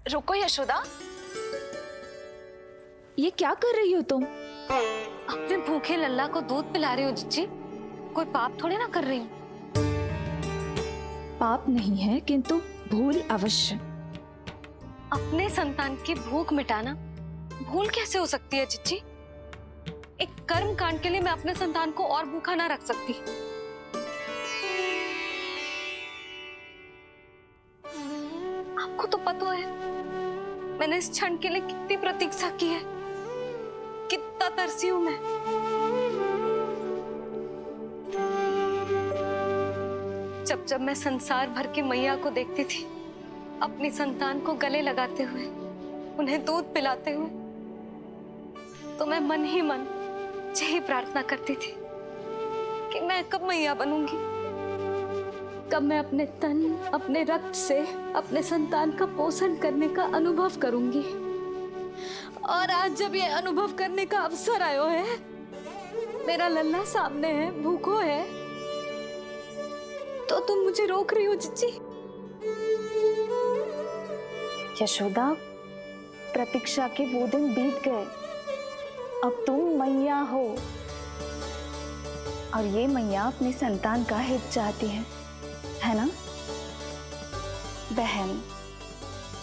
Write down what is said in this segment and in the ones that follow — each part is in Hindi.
रुको यशोदा, ये क्या कर रही हो तुम? अपने भूखे लल्ला को दूध पिला रही हो जीजी। कोई पाप थोड़ी ना कर रही हूँ। पाप नहीं है, किंतु भूल अवश्य। अपने संतान की भूख मिटाना भूल कैसे हो सकती है जीजी? एक कर्म कांड के लिए मैं अपने संतान को और भूखा ना रख सकती। आपको तो पता है मैंने इस क्षण के लिए कितनी प्रतीक्षा की है, कितना तरसी हूं मैं। जब जब मैं संसार भर की मैया को देखती थी अपनी संतान को गले लगाते हुए, उन्हें दूध पिलाते हुए, तो मैं मन ही मन यही प्रार्थना करती थी कि मैं कब मैया बनूंगी, कब मैं अपने तन अपने रक्त से अपने संतान का पोषण करने का अनुभव करूंगी। और आज जब ये अनुभव करने का अवसर आयो है, मेरा लल्ला सामने है, भूखो है, तो तुम मुझे रोक रही हो जीजी? यशोदा, प्रतीक्षा के वो दिन बीत गए। अब तुम मैया हो और ये मैया अपनी संतान का हित चाहती है ना? बहन,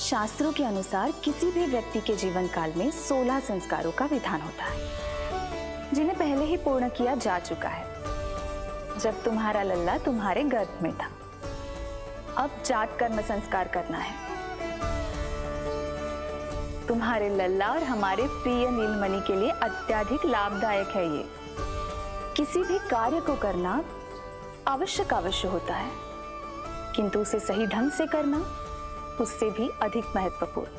शास्त्रों के अनुसार किसी भी व्यक्ति के जीवन काल में 16 संस्कारों का विधान होता है, जिन्हें पहले ही पूर्ण किया जा चुका है जब तुम्हारा लल्ला तुम्हारे गर्भ में था। अब जात कर्म संस्कार करना है। तुम्हारे लल्ला और हमारे प्रिय नीलमणि के लिए अत्यधिक लाभदायक है ये। किसी भी कार्य को करना अवश्य होता है, किंतु उसे सही ढंग से करना उससे भी अधिक महत्वपूर्ण।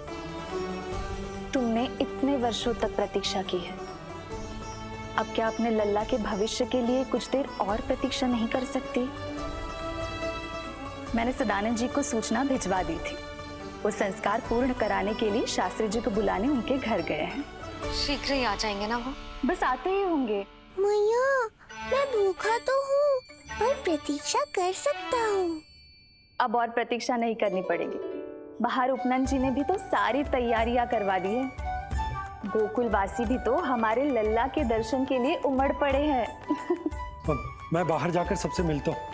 तुमने इतने वर्षों तक प्रतीक्षा की है, अब क्या अपने लल्ला के भविष्य के लिए कुछ देर और प्रतीक्षा नहीं कर सकती? मैंने सदानंद जी को सूचना भिजवा दी थी। वो संस्कार पूर्ण कराने के लिए शास्त्री जी को बुलाने उनके घर गए हैं। शीघ्र ही आ जाएंगे ना वो? बस आते ही होंगे। मैया, मैं भूखा तो हूँ पर प्रतीक्षा कर सकता हूँ। अब और प्रतीक्षा नहीं करनी पड़ेगी। बाहर उपनंद जी ने भी तो सारी तैयारियां करवा दी है। गोकुलवासी भी तो हमारे लल्ला के दर्शन के लिए उमड़ पड़े हैं। मैं बाहर जाकर सबसे मिलता हूँ।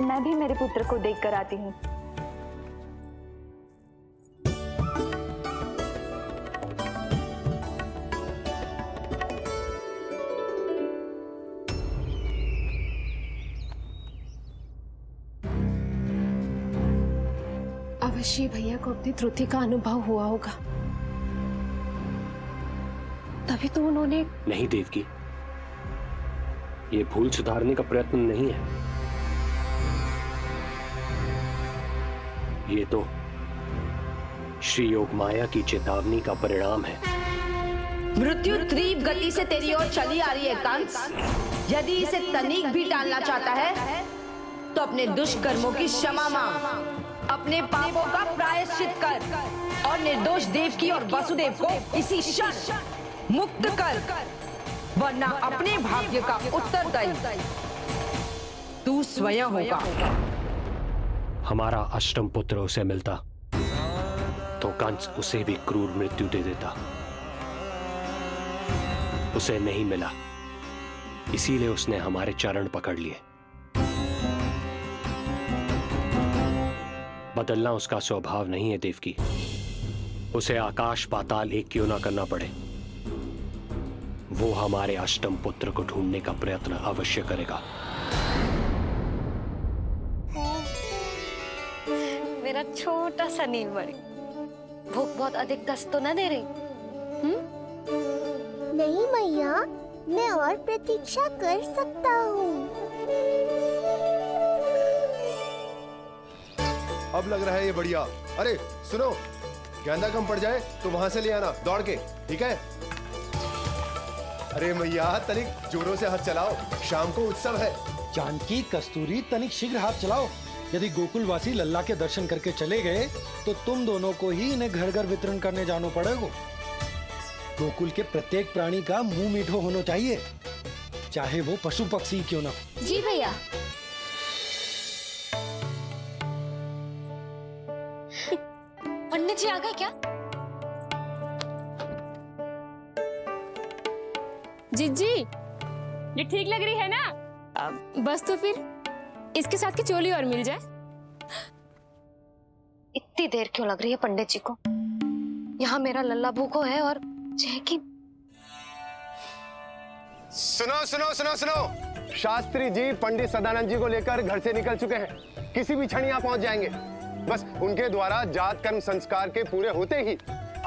मैं भी मेरे पुत्र को देख कर आती हूँ। अवश्य भैया को अपनी त्रुटि का अनुभव हुआ होगा, तभी तो उन्होंने। नहीं देवकी, ये भूल सुधारने का प्रयत्न नहीं है, ये तो श्री योग माया की चेतावनी का परिणाम है। मृत्यु तीव्र गति से तेरी ओर चली आ रही है कंस। यदि इसे तनिक भी टालना चाहता है तो अपने दुष्कर्मों की क्षमा मांग, अपने पापों का प्रायश्चित कर और निर्दोष देवकी और वसुदेव को इसी क्षण मुक्त कर, वरना अपने भाग्य का उत्तरदायी तू स्वयं होगा। हमारा अष्टम पुत्र उसे मिलता तो कंस उसे भी क्रूर मृत्यु दे देता। उसे नहीं मिला, इसीलिए उसने हमारे चरण पकड़ लिए। बदलना उसका स्वभाव नहीं है देवकी। उसे आकाश पाताल एक क्यों ना करना पड़े, वो हमारे अष्टम पुत्र को ढूंढने का प्रयत्न अवश्य करेगा। मेरा छोटा सा नीलमणि, भूख बहुत अधिक कष्ट तो न दे रही? नहीं मैया, मैं और प्रतीक्षा कर सकता हूँ। अब लग रहा है ये बढ़िया। अरे सुनो, गेंदा कम पड़ जाए तो वहां से ले आना दौड़ के, ठीक है? अरे मैया, तनिक जोरों से हाथ चलाओ, शाम को उत्सव है। जानकी, कस्तूरी, तनिक शीघ्र हाथ चलाओ। यदि गोकुलवासी लल्ला के दर्शन करके चले गए तो तुम दोनों को ही इन्हें घर घर वितरण करने जाना पड़ेगा। गोकुल के प्रत्येक प्राणी का मुंह मीठो होना चाहिए, चाहे वो पशु पक्षी क्यों ना। जी भैया। पंडित जी आ गए क्या? जीजी, ये ठीक लग रही है ना? बस तो फिर इसके साथ की चोली और मिल जाए। इतनी देर क्यों लग रही है पंडित जी को? यहाँ मेरा लल्ला भूखो है और जय की। सुनो सुनो सुनो सुनो, शास्त्री जी पंडित सदानंद जी को लेकर घर से निकल चुके हैं। किसी भी क्षण यहाँ पहुंच जाएंगे। बस उनके द्वारा जात कर्म संस्कार के पूरे होते ही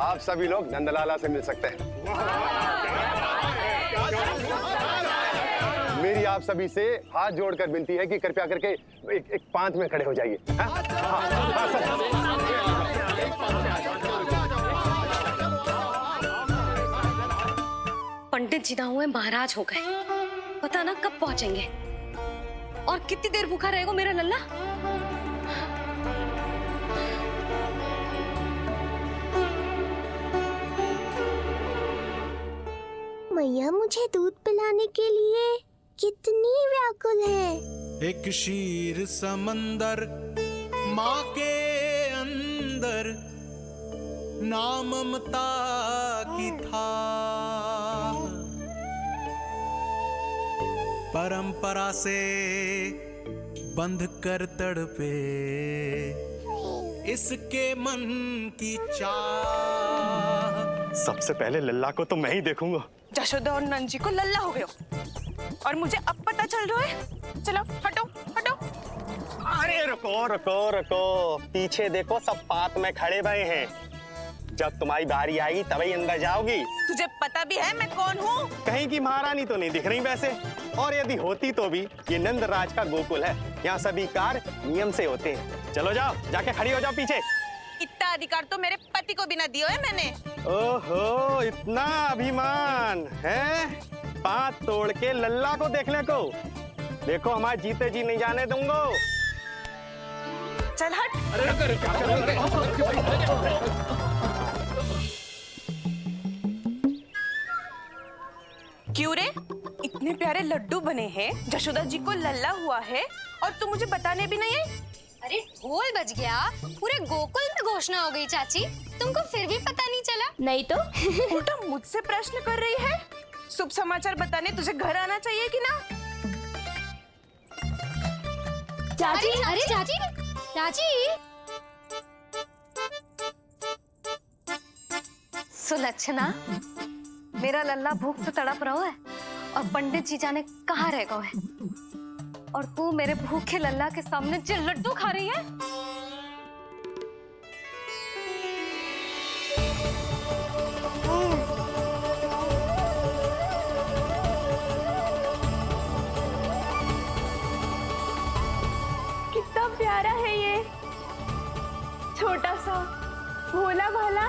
आप सभी लोग नंदलाला से मिल सकते हैं। मेरी आप सभी से हाथ जोड़कर विनती है कि कृपया करके एक पांत में खड़े हो जाइए। पंडित जी ना हुए महाराज हो गए, पता ना कब पहुंचेंगे और कितनी देर भूखा रहेगा मेरा लल्ला। मैया मुझे दूध पिलाने के लिए कितनी व्याकुल है। एक शीर समंदर माँ के अंदर, ना ममता की था, परंपरा से बंध कर तड़पे इसके मन की चाह। सबसे पहले लल्ला को तो मैं ही देखूंगा। जशोदा और नंद जी को लल्ला हो गयो और मुझे अब पता चल रहा है। चलो हटो हटो। अरे रुको रुको रुको, पीछे देखो, सब पात में खड़े भये हैं। जब तुम्हारी बारी आएगी तभी अंदर जाओगी। तुझे पता भी है मैं कौन हूँ? कहीं की महारानी तो नहीं दिख रही वैसे, और यदि होती तो भी ये नंदराज का गोकुल है, यहाँ सभी कार्य नियम से होते हैं। चलो जाओ, जाके खड़ी हो जाओ पीछे। इतना अधिकार तो मेरे पति को भी ना दिया है मैंने। ओहो, इतना अभिमान है? पात तोड़ के लल्ला को देखने को। देखो हमारे जीते जी नहीं जाने दूंगा। चल हट। क्यों रे, इतने प्यारे लड्डू बने हैं, जशोदा जी को लल्ला हुआ है और तू मुझे बताने भी नहीं है? अरे ढोल बज गया, पूरे गोकुल में घोषणा हो गई चाची, तुमको फिर भी पता नहीं चला? नहीं तो उल्टा मुझसे प्रश्न कर रही है। शुभ समाचार बताने तुझे घर आना चाहिए कि ना? चाची, अरे चाची, चाची। सुलक्षणा, मेरा लल्ला भूख से तड़प रहा है और पंडित जी जाने कहाँ रह गए हैं, और तू मेरे भूखे लल्ला के सामने जो लड्डू खा रही है। कितना प्यारा है ये, छोटा सा भोला भाला।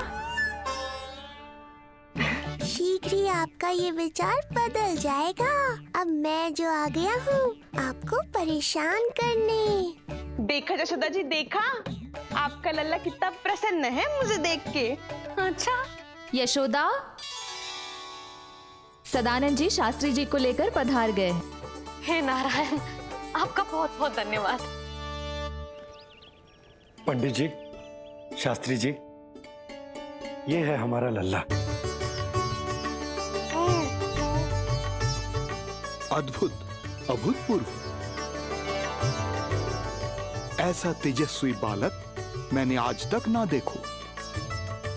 शीघ्र ही आपका ये विचार बदल जाएगा। अब मैं जो आ गया हूँ आपको परेशान करने। देखा जशोदा जी, देखा आपका लल्ला कितना प्रसन्न है मुझे देख के। अच्छा यशोदा, सदानंद जी शास्त्री जी को लेकर पधार गए। हे नारायण, आपका बहुत बहुत धन्यवाद। पंडित जी, शास्त्री जी, ये है हमारा लल्ला। अद्भुत, अभूतपूर्व। ऐसा तेजस्वी बालक मैंने आज तक ना देखो।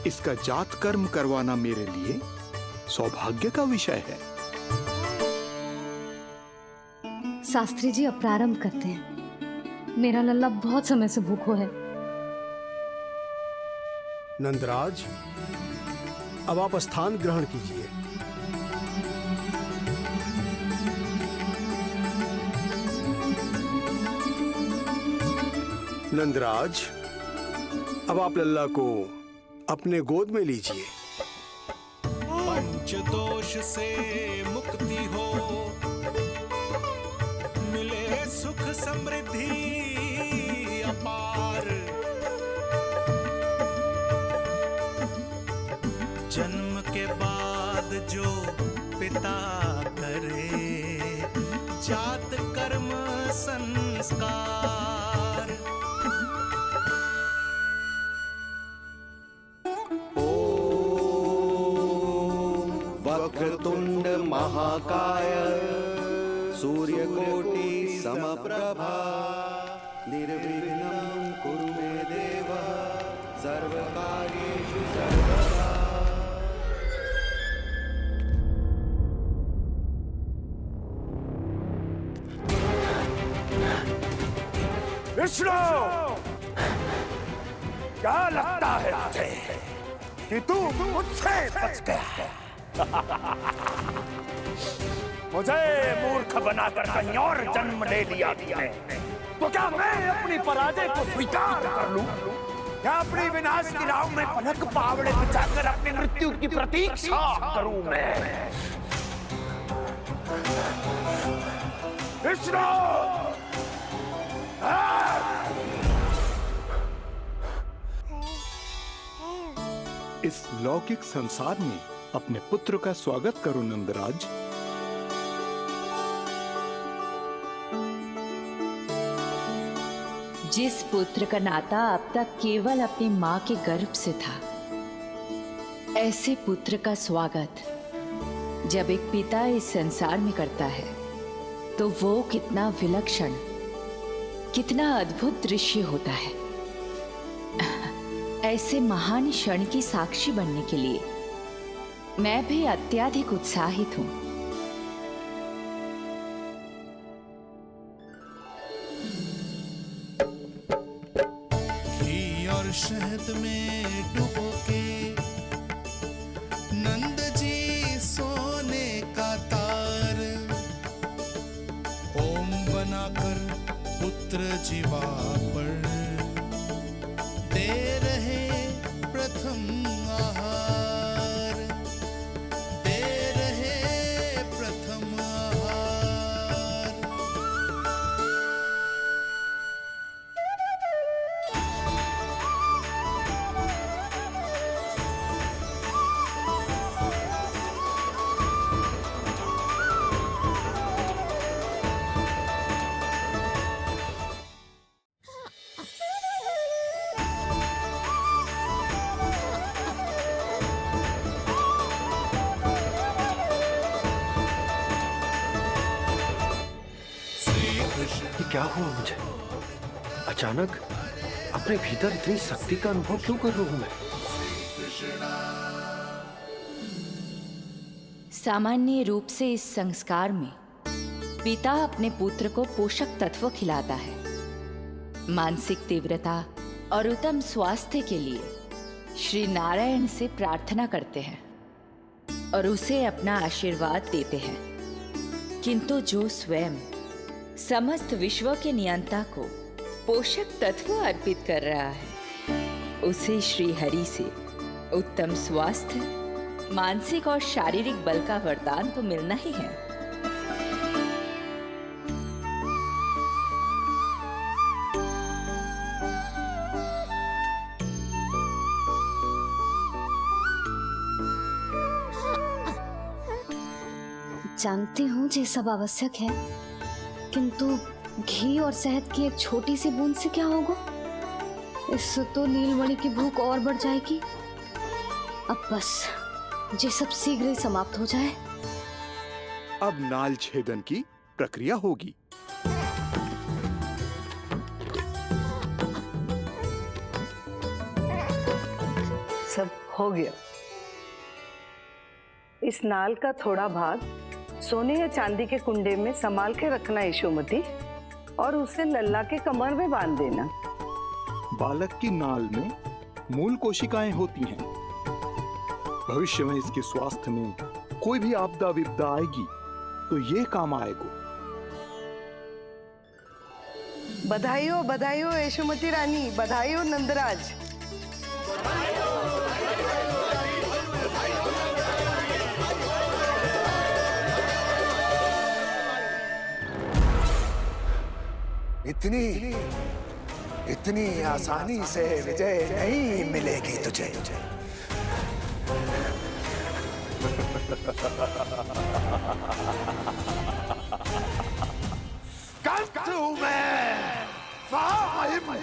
इसका जात कर्म करवाना मेरे लिए सौभाग्य का विषय है। शास्त्री जी अब प्रारंभ करते हैं। मेरा लल्ला बहुत समय से भूखो है। नंदराज, अब आप स्थान ग्रहण कीजिए। नंदराज, अब आप लल्ला को अपने गोद में लीजिए। पंचदोष से मुक्ति हो, मिले सुख समृद्धि अपार। जन्म के बाद जो पिता करे, जात कर्म संस्कार। वक्रतुंड महाकाय सूर्यकोटि समप्रभा निर्विघ्नं कुरु मे देव सर्वकार्येषु सर्वदा। विष्णु, क्या लगता है तुझे कि तू मुझसे बच गया है? मुझे मूर्ख बनाकर कहीं और जन्म ले लिया तुमने, तो क्या मैं अपनी पराजय को स्वीकार कर लूं? क्या अपनी विनाश की राह में पलक पावड़े बिछाकर अपनी मृत्यु की प्रतीक्षा करूं मैं? विष्णु, इस लौकिक संसार में अपने पुत्र का स्वागत करो नंदराज। जिस पुत्र का नाता अब तक केवल अपनी मां के गर्भ से था, ऐसे पुत्र का स्वागत जब एक पिता इस संसार में करता है तो वो कितना विलक्षण, कितना अद्भुत दृश्य होता है। ऐसे महान क्षण की साक्षी बनने के लिए मैं भी अत्यधिक उत्साहित हूं। घी और शहद में डुबो के नंद जी सोने का तार, ओम बनाकर पुत्र जीवा पर दे रहे प्रथम आहार, दे रहे प्रथम आहार। ये क्या हुआ मुझे? अचानक अपने भीतर इतनी शक्ति का अनुभव क्यों कर रहा हूं मैं? सामान्य रूप से इस संस्कार में पिता अपने पुत्र को पोषक तत्व खिलाता है। मानसिक तीव्रता और उत्तम स्वास्थ्य के लिए श्री नारायण से प्रार्थना करते हैं और उसे अपना आशीर्वाद देते हैं। किंतु जो स्वयं समस्त विश्व के नियंता को पोषक तत्व अर्पित कर रहा है, उसे श्री हरि से उत्तम स्वास्थ्य, मानसिक और शारीरिक बल का वरदान तो मिलना ही है। जानती हूँ ये सब आवश्यक है, किंतु घी और शहद की एक छोटी सी बूंद से क्या होगा? इससे तो नीलमणि की भूख और बढ़ जाएगी। अब बस ये सब शीघ्र ही समाप्त हो जाए। अब नाल छेदन की प्रक्रिया होगी। सब हो गया। इस नाल का थोड़ा भाग सोने या चांदी के कुंडे में संभाल के रखना यशोमती, और उसे लल्ला के कमर में बांध देना। बालक की नाल में मूल कोशिकाएं होती हैं। भविष्य में इसके स्वास्थ्य में कोई भी आपदा विपदा आएगी तो ये काम आएगा। बधाई हो यशोमती रानी, बधाई हो नंदराज। इतनी आसानी से विजय नहीं मिलेगी तुझे। कंस हूं मैं,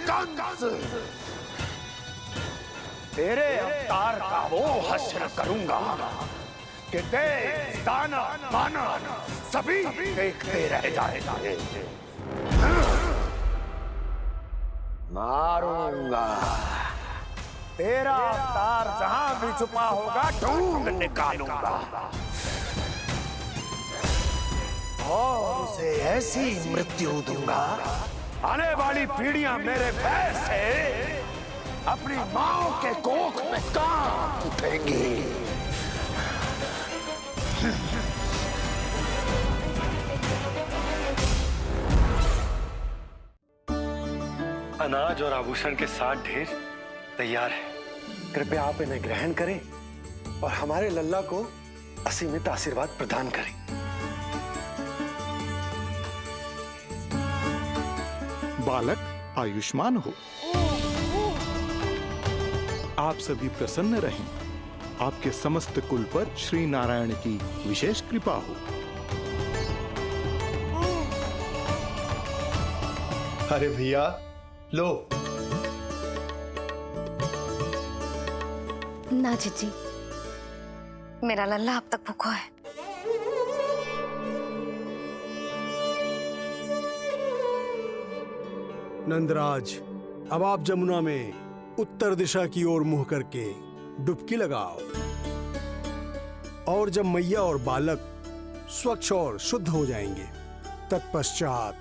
कंस। तेरे अवतार का वो हश्र करूंगा कि देश, दाना, बाना सभी देखते रह जाएंगे। मारूंगा, तेरा अवतार जहां भी छुपा होगा ढूंढ निकालूंगा और उसे ऐसी मृत्यु दूंगा, आने वाली पीढ़ियां मेरे भय से अपनी मां के कोख में कांप उठेंगी। अनाज और आभूषण के साथ ढेर तैयार है। कृपया आप इन्हें ग्रहण करें और हमारे लल्ला को असीमित आशीर्वाद प्रदान करें। बालक आयुष्मान हो। आप सभी प्रसन्न रहें। आपके समस्त कुल पर श्री नारायण की विशेष कृपा हो। अरे भैया लो। ना जीजी, मेरा लल्ला अब तक भूखा है। नंदराज, अब आप जमुना में उत्तर दिशा की ओर मुंह करके डुबकी लगाओ और जब मैया और बालक स्वच्छ और शुद्ध हो जाएंगे, तत्पश्चात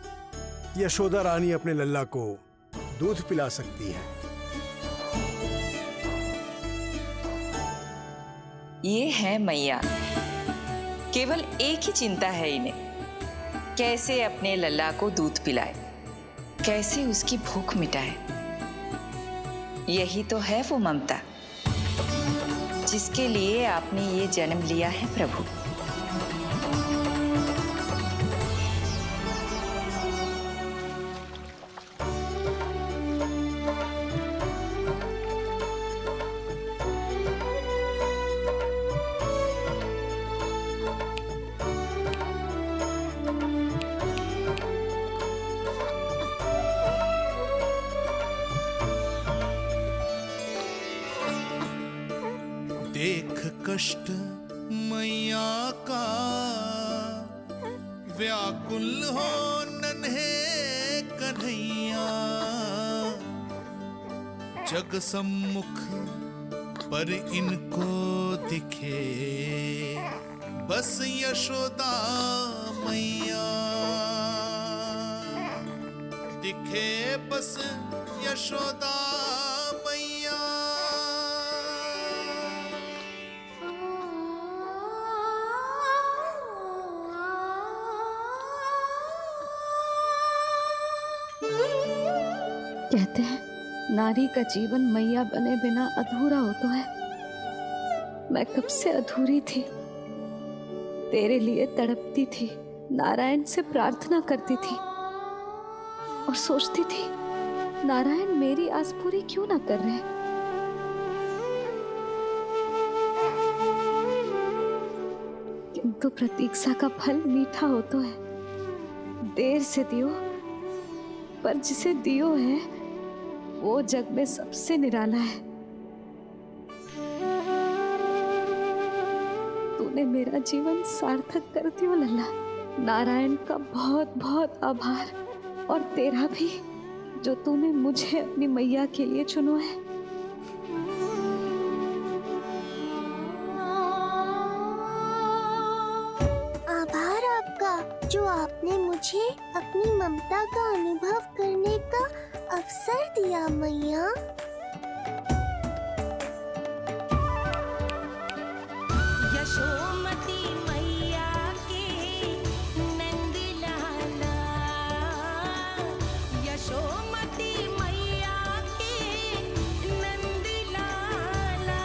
यशोदा रानी अपने लल्ला को दूध पिला सकती है। ये है मैया, केवल एक ही चिंता है इन्हें, कैसे अपने लल्ला को दूध पिलाए, कैसे उसकी भूख मिटाए। यही तो है वो ममता जिसके लिए आपने ये जन्म लिया है प्रभु। देख कष्ट मैया का व्याकुल हो नन्हे कन्हैया, जग सम्मुख पर इनको दिखे बस यशोदा मैया, दिखे बस यशोदा मैया। कहते हैं नारी का जीवन मैया बने बिना अधूरा होता है। मैं कब से अधूरी थी, तेरे लिए तड़पती थी, नारायण से प्रार्थना करती थी और सोचती थी नारायण मेरी आस पूरी क्यों ना कर रहे। किंतु प्रतीक्षा का फल मीठा होता है। देर से दियो, पर जिसे दियो है वो जग में सबसे निराला है। तूने मेरा जीवन सार्थक कर दियो लल्ला। नारायण का बहुत बहुत आभार, और तेरा भी जो तूने मुझे अपनी मैया के लिए चुनो है। आभार आपका जो आपने मुझे अपनी ममता का अनुभव करने का अवसर दिया मैया। यशोमती मैया के नंद लाला, यशोमती मैया के नंद लाला,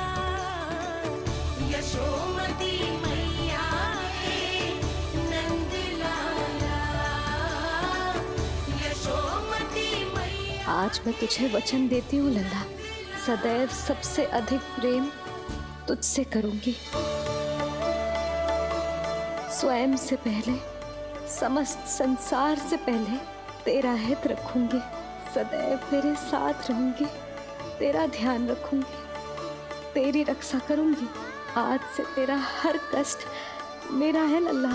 यशोमती मैया के नंद लाला, यशोमती मैया। आज मैं तुझे वचन देती हूँ लल्ला, सदैव सबसे अधिक प्रेम तुझसे करूंगी। स्वयं से पहले, समस्त संसार से पहले तेरा हित रखूंगी। सदैव तेरे साथ रहूंगी, तेरा ध्यान रखूंगी, तेरी रक्षा करूंगी। आज से तेरा हर कष्ट मेरा है लल्ला।